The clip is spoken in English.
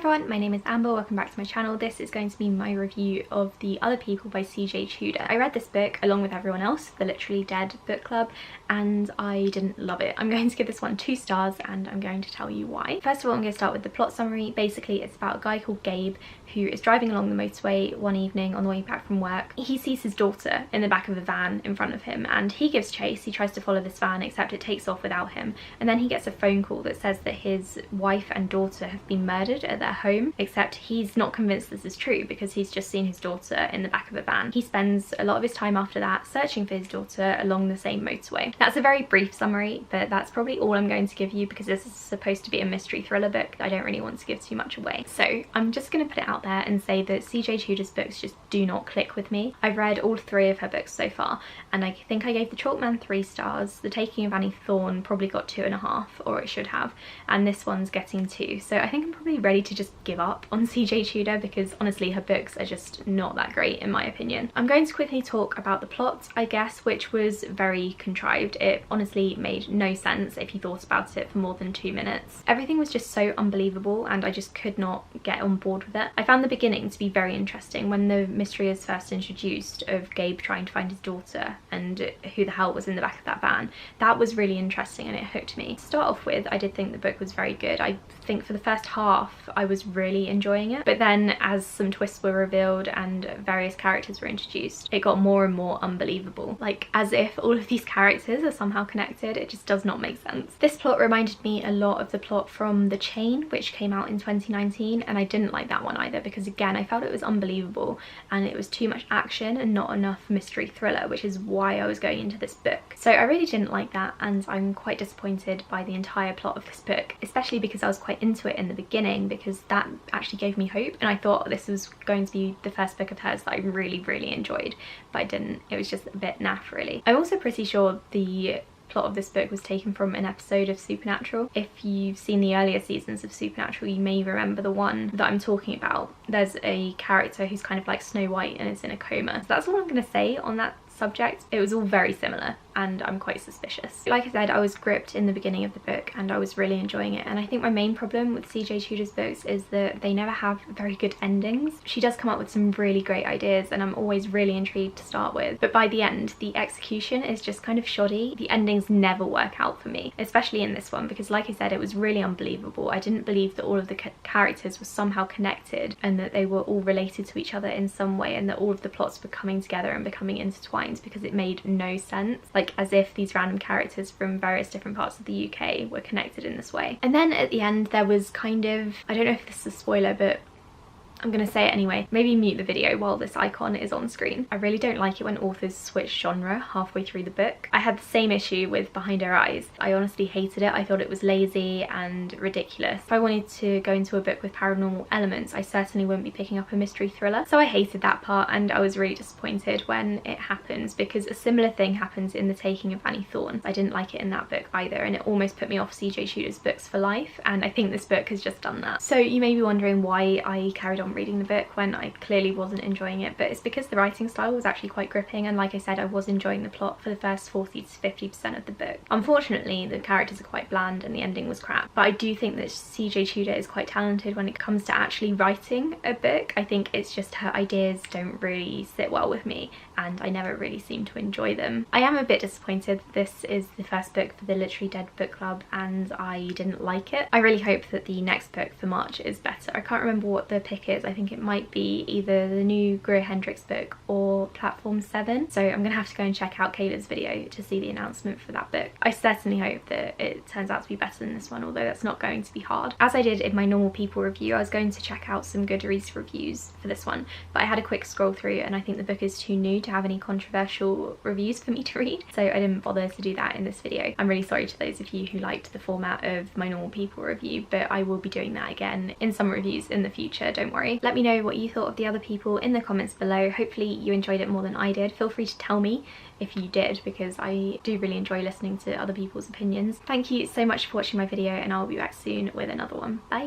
everyone, my name is Amber, welcome back to my channel. This is going to be my review of The Other People by CJ Tudor. I read this book along with everyone else, the Literally Dead book club, and I didn't love it. I'm going to give this one 2 stars and I'm going to tell you why. First of all, I'm going to start with the plot summary. Basically, it's about a guy called Gabe who is driving along the motorway one evening on the way back from work. He sees his daughter in the back of a van in front of him and he gives chase. He tries to follow this van, except it takes off without him, and then he gets a phone call that says that his wife and daughter have been murdered at their home, except he's not convinced this is true because he's just seen his daughter in the back of a van. He spends a lot of his time after that searching for his daughter along the same motorway. That's a very brief summary, but that's probably all I'm going to give you because this is supposed to be a mystery thriller book. I don't really want to give too much away. So I'm just going to put it out there and say that CJ Tudor's books just do not click with me. I've read all 3 of her books so far and I think I gave The Chalkman 3 stars, The Taking of Annie Thorne probably got 2.5, or it should have, and this one's getting 2. So I think I'm probably ready to just give up on CJ Tudor because honestly her books are just not that great in my opinion. I'm going to quickly talk about the plot, I guess, which was very contrived. It honestly made no sense if you thought about it for more than 2 minutes. Everything was just so unbelievable and I just could not get on board with it. I found the beginning to be very interesting when the mystery is first introduced of Gabe trying to find his daughter and who the hell was in the back of that van. That was really interesting and it hooked me. To start off with, I did think the book was very good. I think for the first half I was really enjoying it, but then as some twists were revealed and various characters were introduced, it got more and more unbelievable. Like as if all of these characters are somehow connected. It just does not make sense. This plot reminded me a lot of the plot from The Chain, which came out in 2019, and I didn't like that one either because again I felt it was unbelievable and it was too much action and not enough mystery thriller, which is why I was going into this book. So I really didn't like that and I'm quite disappointed by the entire plot of this book, especially because I was quite into it in the beginning because that actually gave me hope and I thought this was going to be the first book of hers that I really enjoyed, but I didn't. It was just a bit naff really. I'm also pretty sure the plot of this book was taken from an episode of Supernatural. If you've seen the earlier seasons of Supernatural, you may remember the one that I'm talking about. There's a character who's kind of like Snow White and is in a coma. So that's all I'm going to say on that subject. It was all very similar and I'm quite suspicious. Like I said, I was gripped in the beginning of the book and I was really enjoying it, and I think my main problem with CJ Tudor's books is that they never have very good endings. She does come up with some really great ideas and I'm always really intrigued to start with, but by the end the execution is just kind of shoddy. The endings never work out for me, especially in this one, because like I said, it was really unbelievable. I didn't believe that all of the characters were somehow connected and that they were all related to each other in some way and that all of the plots were coming together and becoming intertwined, because it made no sense. Like as if these random characters from various different parts of the UK were connected in this way. And then at the end there was kind of, I don't know if this is a spoiler, but I'm gonna say it anyway. Maybe mute the video while this icon is on screen. I really don't like it when authors switch genre halfway through the book. I had the same issue with Behind Her Eyes. I honestly hated it. I thought it was lazy and ridiculous. If I wanted to go into a book with paranormal elements, I certainly wouldn't be picking up a mystery thriller. So I hated that part and I was really disappointed when it happens, because a similar thing happens in The Taking of Annie Thorne. I didn't like it in that book either and it almost put me off CJ Tudor's books for life, and I think this book has just done that. So you may be wondering why I carried on reading the book when I clearly wasn't enjoying it, but it's because the writing style was actually quite gripping, and like I said, I was enjoying the plot for the first 40 to 50% of the book. Unfortunately the characters are quite bland and the ending was crap, but I do think that CJ Tudor is quite talented when it comes to actually writing a book. I think it's just her ideas don't really sit well with me and I never really seem to enjoy them. I am a bit disappointed that this is the first book for the Literally Dead book club and I didn't like it. I really hope that the next book for March is better. I can't remember what the pick is. I think it might be either the new Greer Hendricks book or Platform 7. So I'm gonna have to go and check out Kayla's video to see the announcement for that book. I certainly hope that it turns out to be better than this one, although that's not going to be hard. As I did in my Normal People review, I was going to check out some Goodreads reviews for this one, but I had a quick scroll through and I think the book is too new to have any controversial reviews for me to read, so I didn't bother to do that in this video. I'm really sorry to those of you who liked the format of my Normal People review, but I will be doing that again in some reviews in the future, don't worry. Let me know what you thought of The Other People in the comments below. Hopefully you enjoyed it more than I did. Feel free to tell me if you did, because I do really enjoy listening to other people's opinions. Thank you so much for watching my video and I'll be back soon with another one. Bye!